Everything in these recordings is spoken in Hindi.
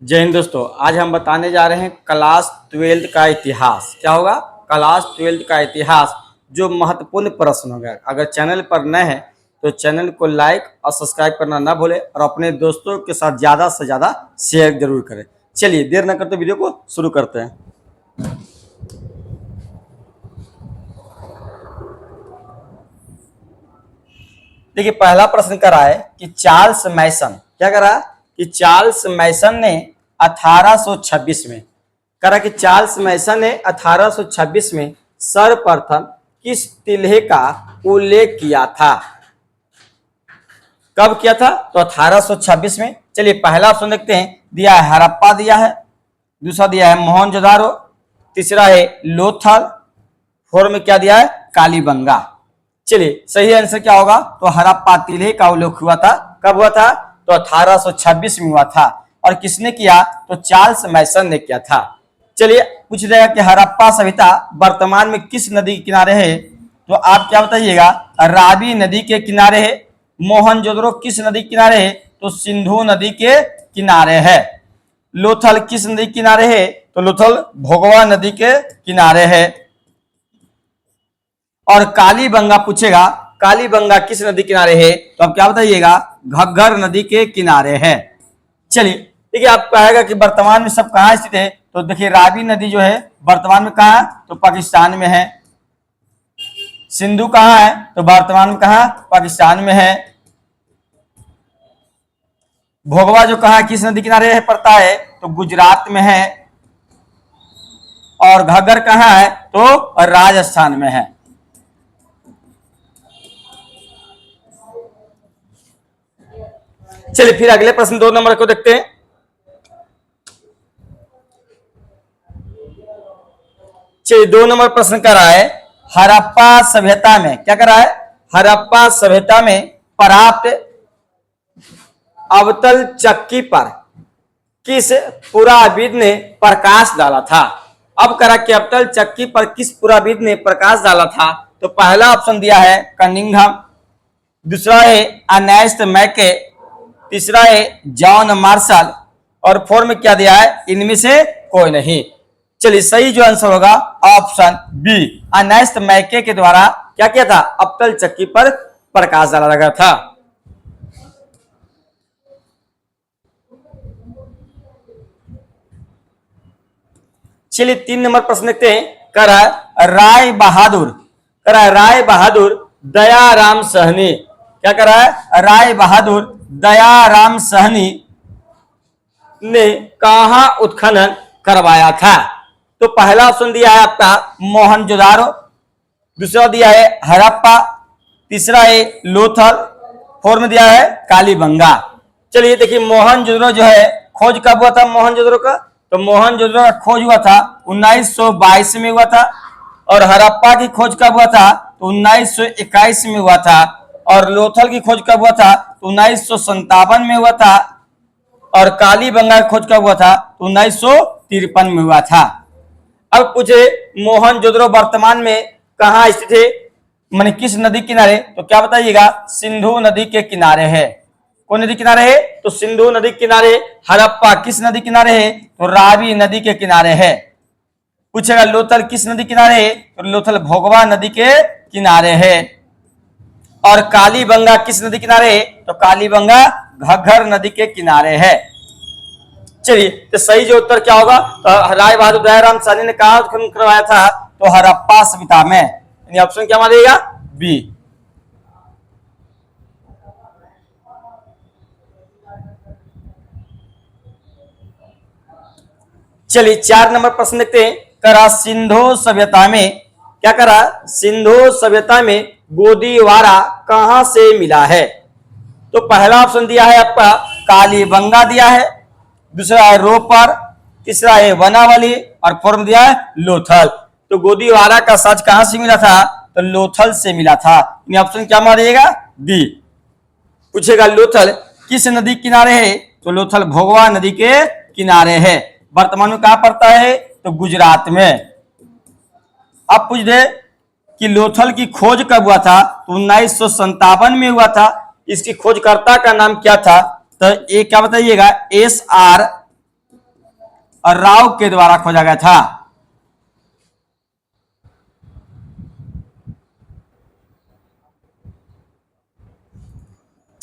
जय हिंद दोस्तों। आज हम बताने जा रहे हैं क्लास 12th का इतिहास। क्या होगा? क्लास 12th का इतिहास, जो महत्वपूर्ण प्रश्न होगा। अगर चैनल पर नए हैं तो चैनल को लाइक और सब्सक्राइब करना ना भूलें और अपने दोस्तों के साथ ज़्यादा से ज़्यादा शेयर जरूर करें। चलिए देर न करते वीडियो को शुरू करते हैं। देखिए, पहला प्रश्न करा है कि चार्ल्स मैसन क्या करा कि चार्ल्स मैसन ने 1826 में करा कि चार्ल्स मैसन ने 1826 में सर्वप्रथम किस तिल्हे का उल्लेख किया था? कब किया था? तो 1826 में। चलिए पहला ऑप्शन देखते हैं। दिया है हड़प्पा, दिया है। दूसरा दिया है मोहनजोदारो। तीसरा है लोथल। फोर में क्या दिया है? कालीबंगा। चलिए सही आंसर क्या होगा? तो हड़प्पा तिल्हे का उल्लेख हुआ था। कब हुआ था? तो 1826 में हुआ था। और किसने किया? तो चार्ल्स मैसन ने किया था। चलिए पूछ रहेगा कि हड़प्पा सभ्यता वर्तमान में किस नदी के किनारे है? तो आप क्या बताइएगा? रावी नदी के किनारे है। मोहनजोदड़ो किस नदी के किनारे है? तो सिंधु नदी के किनारे है। लोथल किस नदी के किनारे है? तो लोथल भोगवा नदी के किनारे है। और कालीबंगा पूछेगा, कालीबंगा किस नदी किनारे है? तो आप क्या बताइएगा? घग्गर नदी के किनारे है। चलिए देखिए, आप कहेगा कि वर्तमान में सब कहाँ स्थित है? तो देखिए रावी नदी जो है वर्तमान में कहाँ है? तो पाकिस्तान में है। सिंधु कहाँ है? तो वर्तमान में कहाँ? पाकिस्तान में है। भोगवा जो कहाँ किस नदी किनारे है पड़ता है? तो गुजरात में है। और घग्गर कहाँ है? तो राजस्थान में है। चलिए फिर अगले प्रश्न 2 नंबर को देखते हैं। चलिए 2 नंबर प्रश्न कर रहा है, हड़प्पा सभ्यता में क्या कर रहा है? हड़प्पा सभ्यता में प्राप्त अवतल चक्की पर किस पुराविद ने प्रकाश डाला था? अब करा कि अवतल चक्की पर किस पुराविद ने प्रकाश डाला था? तो पहला ऑप्शन दिया है कनिंघम। दूसरा है अर्नेस्ट मैके। तीसरा है जॉन मार्शल। और फोर में क्या दिया है? इनमें से कोई नहीं। चलिए सही जो आंसर होगा ऑप्शन बी, अर्नेस्ट मैके के द्वारा क्या किया था? अवतल चक्की पर प्रकाश डाला गया था। चलिए 3 नंबर प्रश्न देखते हैं। करा राय बहादुर, करा राय बहादुर दयाराम सहनी। क्या करा है? राय बहादुर दयाराम सहनी ने कहां उत्खनन करवाया था? तो पहला ऑप्शन दिया है आपका मोहनजोदारो। दूसरा दिया है हड़प्पा। तीसरा है लोथल। फोर में दिया है कालीबंगा। चलिए देखिए, मोहनजोदड़ो जो है खोज कब हुआ था मोहनजोदड़ो का? तो मोहनजोदड़ो का खोज हुआ था 1922 में हुआ था। और हड़प्पा की खोज कब हुआ था? तो 1921 में हुआ था। और लोथल की खोज कब हुआ था? तो 1957 में हुआ था। और कालीबंगा की खोज कब हुआ था? तो 1953 में हुआ था। अब पूछे मोहनजोदड़ो वर्तमान में कहाँ स्थित है, माने किस नदी किनारे? तो क्या बताइएगा? सिंधु नदी के किनारे है। कौन नदी किनारे है? तो सिंधु नदी किनारे। हड़प्पा किस नदी किनारे है? तो रावी नदी के किनारे है। पूछेगा लोथल किस नदी किनारे है? तो लोथल भोगवा नदी के किनारे है। और कालीबंगा किस नदी किनारे है? तो कालीबंगा घग्गर नदी के किनारे है। चलिए तो सही जो उत्तर क्या होगा? तो राय बहादुर दयाराम सहनी ने कहा उत्खनन करवाया था? तो हड़प्पा सभ्यता में। यानी ऑप्शन क्या मानेगा? बी। चलिए 4 नंबर प्रश्न देखते हैं। करा सिंधु सभ्यता में क्या करा? सिंधु सभ्यता में गोदीवारा कहां से मिला है? तो पहला ऑप्शन दिया है आपका कालीबंगा दिया है। दूसरा है रोपर। तीसरा है वनावली। और फोर में दिया है लोथल। तो गोदीवारा का सच कहां से मिला था? तो लोथल से मिला था। ऑप्शन क्या मारिएगा? बी। पूछेगा लोथल किस नदी किनारे है? तो लोथल भोगवा नदी के किनारे है। वर्तमान में कहां पड़ता है? तो गुजरात में। अब पूछ दे कि लोथल की खोज कब हुआ था? तो 1957 में हुआ था। इसकी खोजकर्ता का नाम क्या था? तो ये क्या बताइएगा? एस आर राव के द्वारा खोजा गया था।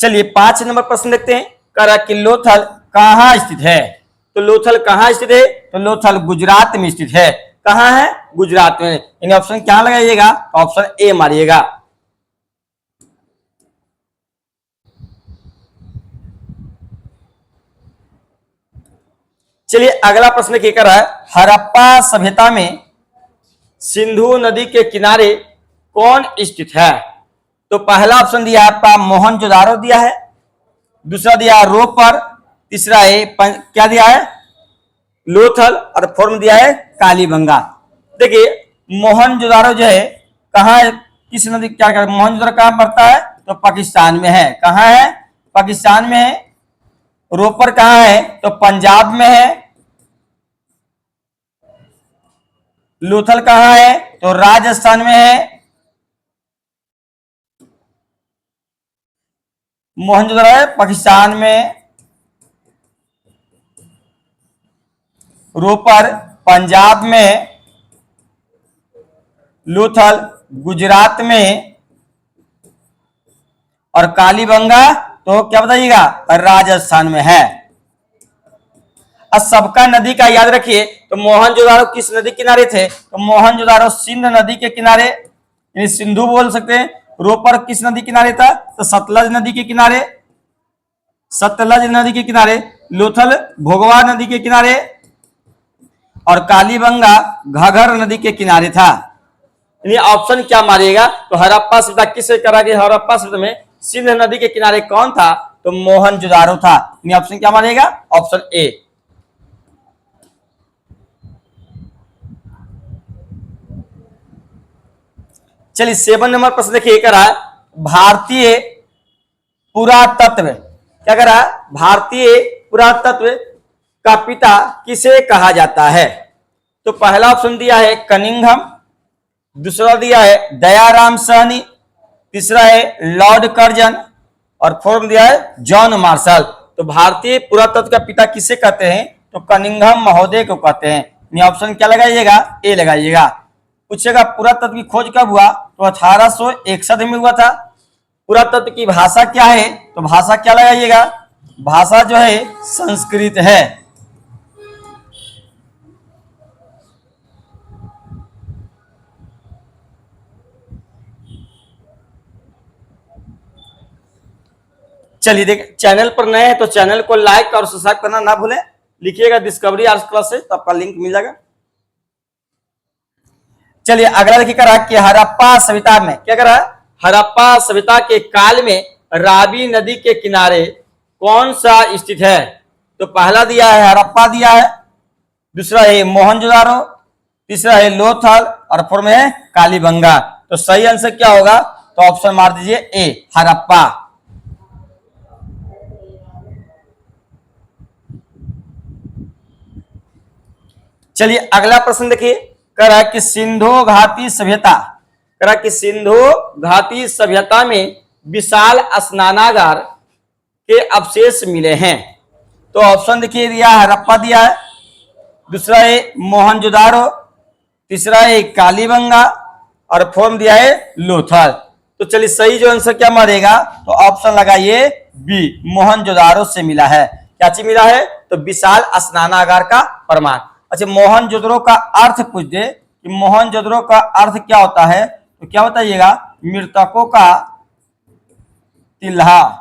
चलिए 5 नंबर प्रश्न देखते हैं। कह रहा कि लोथल कहाँ स्थित है? तो लोथल कहाँ स्थित है? तो लोथल गुजरात में स्थित है। कहाँ है? गुजरात में। इन ऑप्शन क्या लगाइएगा? ऑप्शन ए मारिएगा। चलिए अगला प्रश्न क्या कर रहा है? हड़प्पा सभ्यता में सिंधु नदी के किनारे कौन स्थित है? तो पहला ऑप्शन दिया है आपका मोहनजोदारो दिया है, दूसरा दिया है रोपर, तीसरा है क्या दिया है? लोथल, और फोर्थ दिया है कालीबंगा। देखिए मोहनजोदारो जो है कहाँ है, किस नदी क्या कर मोहनजोदारो कहाँ पड़ता है? तो पाकिस्तान में है। कहाँ है? पाकिस्तान में है। रोपर कहाँ है? तो पंजाब में है। लोथल कहाँ है? तो राजस्थान में है। मोहनजोदड़ो है पाकिस्तान में, रोपर पंजाब में, लोथल गुजरात में, और कालीबंगा तो क्या बताइएगा? राजस्थान में है। अब सबका नदी का याद रखिए। तो मोहनजोदारो किस नदी किनारे थे? तो मोहनजोदारो सिंध नदी के किनारे, यानी सिंधु बोल सकते हैं। रोपर किस नदी किनारे था? तो सतलज नदी के किनारे, सतलज नदी के किनारे। लोथल भोगवा नदी के किनारे, और कालीबंगा घाघर नदी के किनारे था। यानी ऑप्शन क्या मारिएगा? तो हड़प्पा सभ्यता किससे करा कि हड़प्पा सभ्यता में सिंध नदी के किनारे कौन था? तो मोहनजोदारो था। यानी ऑप्शन क्या मारिएगा? Option A. चलिए 7 नंबर प्रश्न देखिए, कह रहा है भारतीय पुरातत्व, क्या कह रहा है? भारतीय पुरातत्व का पिता किसे कहा जाता है? तो पहला ऑप्शन दिया है कनिंघम, दूसरा दिया है दयाराम सहनी, तीसरा है लॉर्ड कर्जन, और फोर्थ दिया है जॉन मार्शल। तो भारतीय पुरातत्व का पिता किसे कहते हैं? तो कनिंघम महोदय को कहते हैं। ऑप्शन क्या लगाइएगा? ए लगाइएगा। पूछेगा पुरातत्व की खोज कब हुआ? तो 1861 में हुआ था। पुरातत्व की भाषा क्या है? तो भाषा क्या लगाइएगा? भाषा जो है संस्कृत है। चलिए देख, चैनल पर नए हैं तो चैनल को लाइक और सब्सक्राइब करना ना भूलें। लिखिएगा डिस्कवरी आर्ट्स क्लास से, तो आपका लिंक मिल जाएगा। चलिए अगला देखिए, करा कि हड़प्पा सभ्यता में क्या करा? हड़प्पा सभ्यता के काल में रावी नदी के किनारे कौन सा स्थित है? तो पहला दिया है हड़प्पा दिया है, दूसरा है मोहनजोदारो, तीसरा है लोथल, और फोर्थ में है कालीबंगा। तो सही आंसर क्या होगा? तो ऑप्शन मार दीजिए ए, हड़प्पा। चलिए अगला प्रश्न देखिए, कह रहा है कि सिंधु घाटी सभ्यता, कह रहा है कि सिंधु घाटी सभ्यता में विशाल स्नानागार के अवशेष मिले हैं। तो ऑप्शन देखिए दिया है हड़प्पा दिया है, दूसरा है मोहनजोदारो, तीसरा है कालीबंगा, और फोर्थ दिया है लोथल। तो चलिए सही जो आंसर क्या मारेगा? तो ऑप्शन लगाइए बी, मोहनजोदारो से मिला है। क्या चीज मिला है? तो विशाल स्नानागार का प्रमाण। अच्छा मोहनजोदड़ो का अर्थ पूछ दे कि मोहनजोदड़ो का अर्थ क्या होता है? तो क्या बताइएगा? मृतकों का तिल्हा।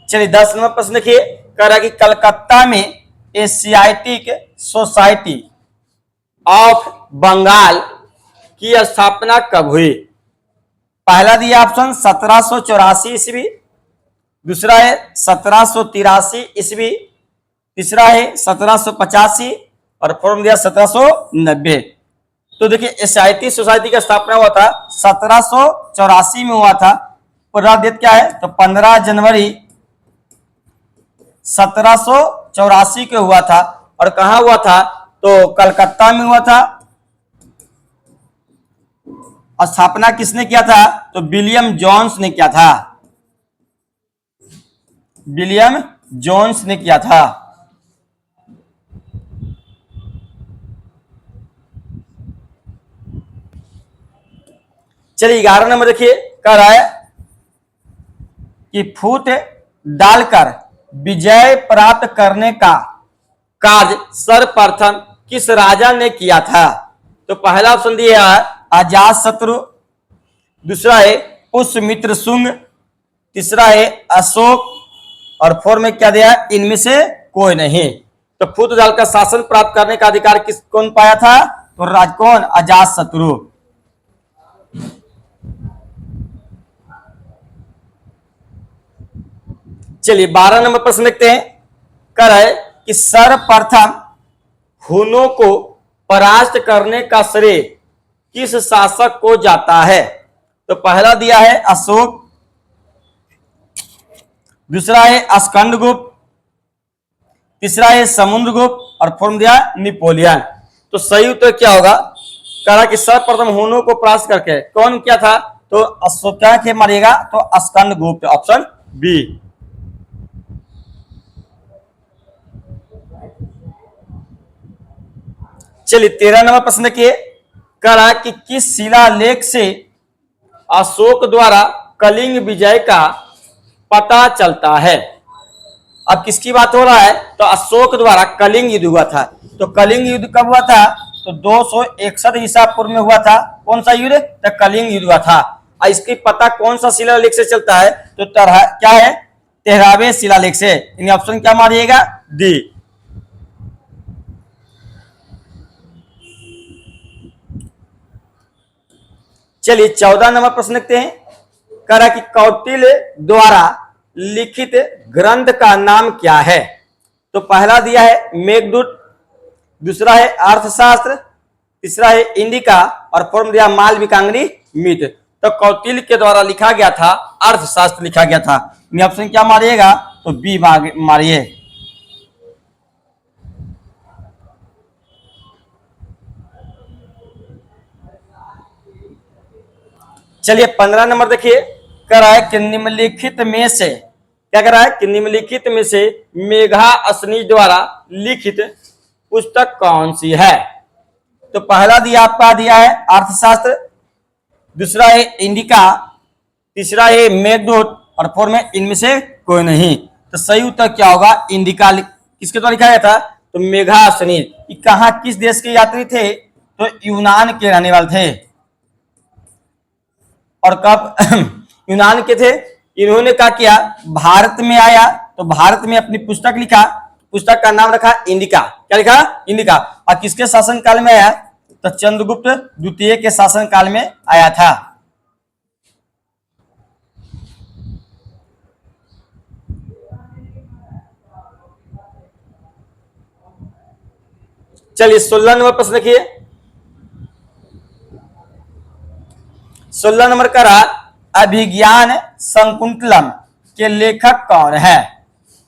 चलिए 10 नंबर प्रश्न देखिए, कह रहा कि कलकत्ता में एशियाटिक सोसाइटी ऑफ बंगाल की स्थापना कब हुई? पहला दिया ऑप्शन 1784 ईस्वी, दूसरा है 1783 ईस्वी, तीसरा है 1785, और फोर्थ दिया 1790। तो देखिए एशियाटिक सोसाइटी का स्थापना हुआ था 1784 में हुआ था। पूरा डेट क्या है? तो 15 जनवरी 1784 के हुआ था। और कहां हुआ था? तो कलकत्ता में हुआ था। स्थापना किसने किया था? तो विलियम जोन्स ने किया था। विलियम जोन्स ने किया था। चलिए 11 नंबर देखिए, कह रहा है कि फूट डालकर विजय प्राप्त करने का कार्य सर्वप्रथम किस राजा ने किया था? तो पहला ऑप्शन दिया है अजात शत्रु, दूसरा है पुष्यमित्र शुंग, तीसरा है अशोक, और फोर में क्या दिया है? इनमें से कोई नहीं। तो फूट डालकर शासन प्राप्त करने का अधिकार किस कौन पाया था? तो कौन? अजात शत्रु। चलिए 12 नंबर प्रश्न देखते हैं, कह रहा है कि सर्वप्रथम हुनों को परास्त करने का श्रेय किस शासक को जाता है? तो पहला दिया है अशोक, दूसरा है स्कंदगुप्त, तीसरा है समुद्रगुप्त, और फोर्थ दिया नेपोलियन। तो सही उत्तर क्या होगा? कह रहा कि सर्वप्रथम हुनों को परास्त करके कौन किया था? तो अशोक क्या के मारिएगा? तो स्कंदगुप्त, ऑप्शन बी। चलिए 13 नंबर प्रश्न देखिए, कह रहा कि किस शिलालेख से अशोक द्वारा कलिंग विजय का पता चलता है? अब किसकी बात हो रहा है? तो अशोक द्वारा कलिंग युद्ध हुआ था। तो कलिंग युद्ध कब हुआ था? तो 261 ईसा पूर्व में हुआ था। कौन सा युद्ध? तो कलिंग युद्ध हुआ था। और इसकी पता कौन सा शिलालेख से चलता है? तो क्या है? 13वें शिलालेख से। इन ऑप्शन क्या मारिएगा? डी। चलिए 14 नंबर प्रश्न देखते हैं, कह रहा कि कौटिल्य द्वारा लिखित ग्रंथ का नाम क्या है? तो पहला दिया है मेघदूत, दूसरा है अर्थशास्त्र, तीसरा है इंडिका, और फोर्थ दिया मालविकाग्नि मित। तो कौटिल्य के द्वारा लिखा गया था अर्थशास्त्र लिखा गया था। ऑप्शन क्या मारिएगा? तो बी मारिए। चलिए 15 नंबर देखिए, कह रहा है कि निम्नलिखित में से क्या कह रहा है? कि निम्नलिखित में से मेघासनी द्वारा लिखित पुस्तक कौन सी है? तो पहला दिया आपका दिया है अर्थशास्त्र, दूसरा है इंडिका, तीसरा है मेघदूत, और फोर्थ में इनमें से कोई नहीं। तो सही उत्तर क्या होगा? इंडिका। किसके द्वारा लिखा गया था? तो मेघासनी। कहा किस देश के यात्री थे? तो यूनान के रहने वाले थे। और कब यूनान के थे? इन्होंने क्या किया? भारत में आया तो भारत में अपनी पुस्तक लिखा। पुस्तक का नाम रखा इंडिका। क्या लिखा? इंडिका। और किसके शासन काल में आया? तो चंद्रगुप्त द्वितीय के शासन काल में आया था। चलिए 16 नंबर प्रश्न देखिए, 16 नंबर का रहा अभिज्ञान शकुंतलम के लेखक कौन है?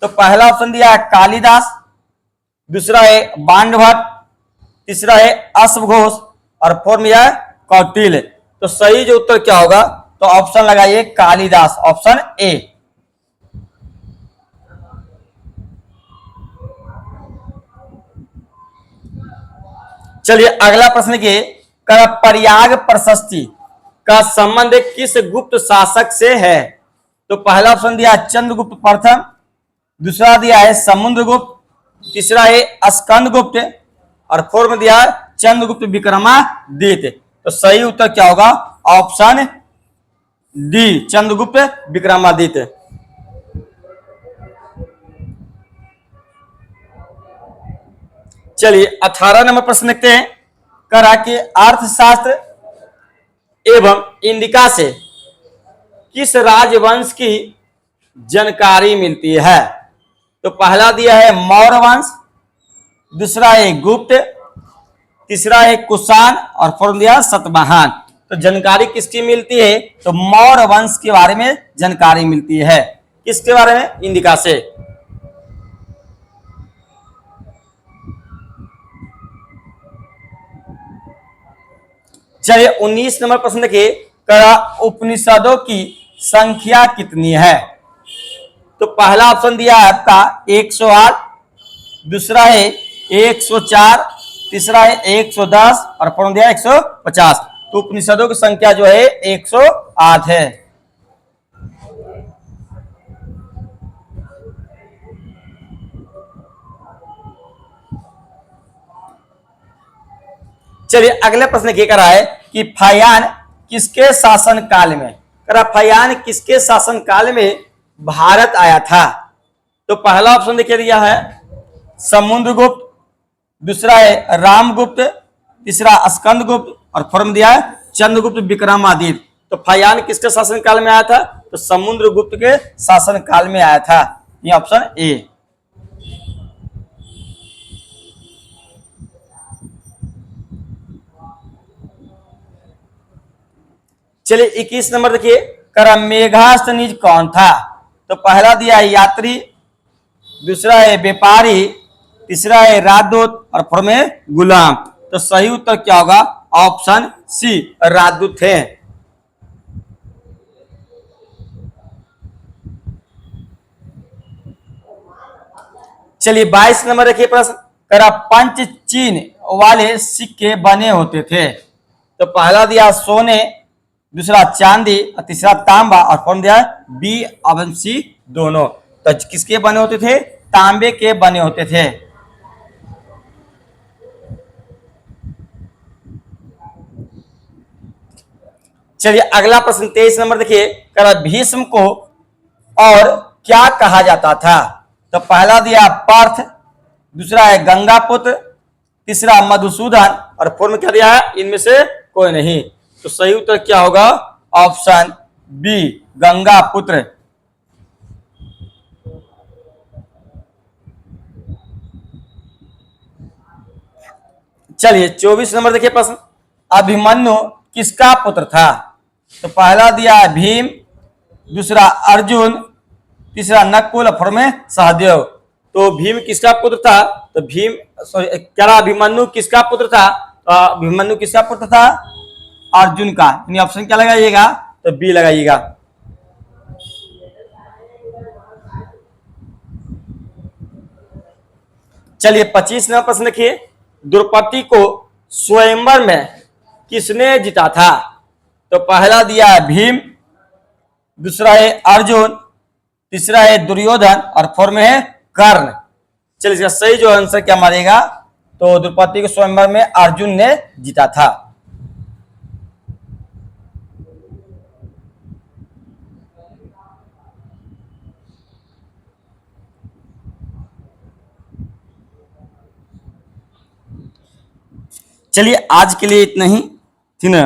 तो पहला ऑप्शन दिया है कालिदास, दूसरा है बाणभट्ट, तीसरा है अश्वघोष, और फोर्थ में है कौटिल्य। तो सही जो उत्तर क्या होगा? तो ऑप्शन लगाइए कालिदास, ऑप्शन ए। चलिए अगला प्रश्न के, प्रयाग प्रशस्ति का संबंध किस गुप्त शासक से है? तो पहला ऑप्शन दिया है चंद्रगुप्त प्रथम, दूसरा दिया है समुद्रगुप्त, तीसरा है स्कंदगुप्त, और फोर्थ में दिया है चंद्रगुप्त विक्रमादित्य। तो सही उत्तर क्या होगा? Option D, Chandragupta Vikramaditya. चलिए 18 नंबर प्रश्न देखते हैं, करा कि अर्थशास्त्र एवं इंडिका से किस राजवंश की जानकारी मिलती है? तो पहला दिया है मौर्य वंश, दूसरा है गुप्त, तीसरा है कुषाण, और फोर्थ दिया सतवाहन। तो जानकारी किसकी मिलती है? तो मौर्य वंश के बारे में जानकारी मिलती है। किसके बारे में? इंडिका से। चलिए 19 नंबर प्रश्न देखिए, करा उपनिषदों की संख्या कितनी है? तो पहला ऑप्शन दिया है आपका 108, दूसरा है 104, तीसरा है 110 और फोर्म दिया 150। तो उपनिषदों की संख्या जो है 108 है। चलिए अगले प्रश्न क्या करा है कि फयान किसके शासन काल में, करा फयान किसके शासन काल में भारत आया था? तो पहला ऑप्शन देखिए दिया है समुद्रगुप्त, दूसरा है रामगुप्त, तीसरा स्कंदगुप्त और फॉर्म दिया है चंद्रगुप्त विक्रमादित्य। तो फयान किसके शासन काल में आया था? तो समुद्रगुप्त के शासन काल में आया था। ये ऑप्शन ए। चलिए 21 नंबर देखिए, करा मेघास्थनीज कौन था? तो पहला दिया है यात्री, दूसरा है व्यापारी, तीसरा है राजदूत और फॉर्म है गुलाम। तो सही उत्तर क्या होगा? ऑप्शन सी राजदूत थे। चलिए 22 नंबर देखिए प्रश्न, करा पंच चीन वाले सिक्के बने होते थे। तो पहला दिया सोने, दूसरा चांदी और तीसरा तांबा और फॉर्म दिया बी और सी दोनों। तो किसके बने होते थे? तांबे के बने होते थे। चलिए अगला प्रश्न 23 नंबर देखिए, करा भीष्म को और क्या कहा जाता था? तो पहला दिया पार्थ, दूसरा है गंगापुत्र, तीसरा मधुसूदन और फॉर्म क्या दिया है? इनमें से कोई नहीं। तो सही उत्तर क्या होगा? Option B Gangaputra. चलिए 24 नंबर देखिए प्रश्न, अभिमन्यु किसका पुत्र था? तो पहला दिया है भीम, दूसरा अर्जुन, तीसरा नकुल और में सहदेव। तो भीम किसका पुत्र था? तो भीम सॉरी क्या अभिमन्यु किसका पुत्र था? तो अभिमन्यु किसका पुत्र था? अर्जुन का। यानी ऑप्शन क्या लगाइएगा? तो बी लगाइएगा। चलिए 25 नंबर प्रश्न देखिए, द्रौपदी को स्वयंवर में किसने जीता था? तो पहला दिया है भीम, दूसरा है अर्जुन, तीसरा है दुर्योधन और फोर्थ में है कर्ण। चलिए इसका सही जो आंसर क्या मारेगा? तो द्रौपदी को स्वयंवर में अर्जुन ने जीता था। चलिए आज के लिए इतना ही थी ना।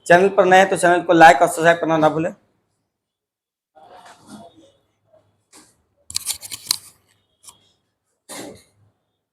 चैनल पर नए तो चैनल को लाइक और सब्सक्राइब करना ना भूलें।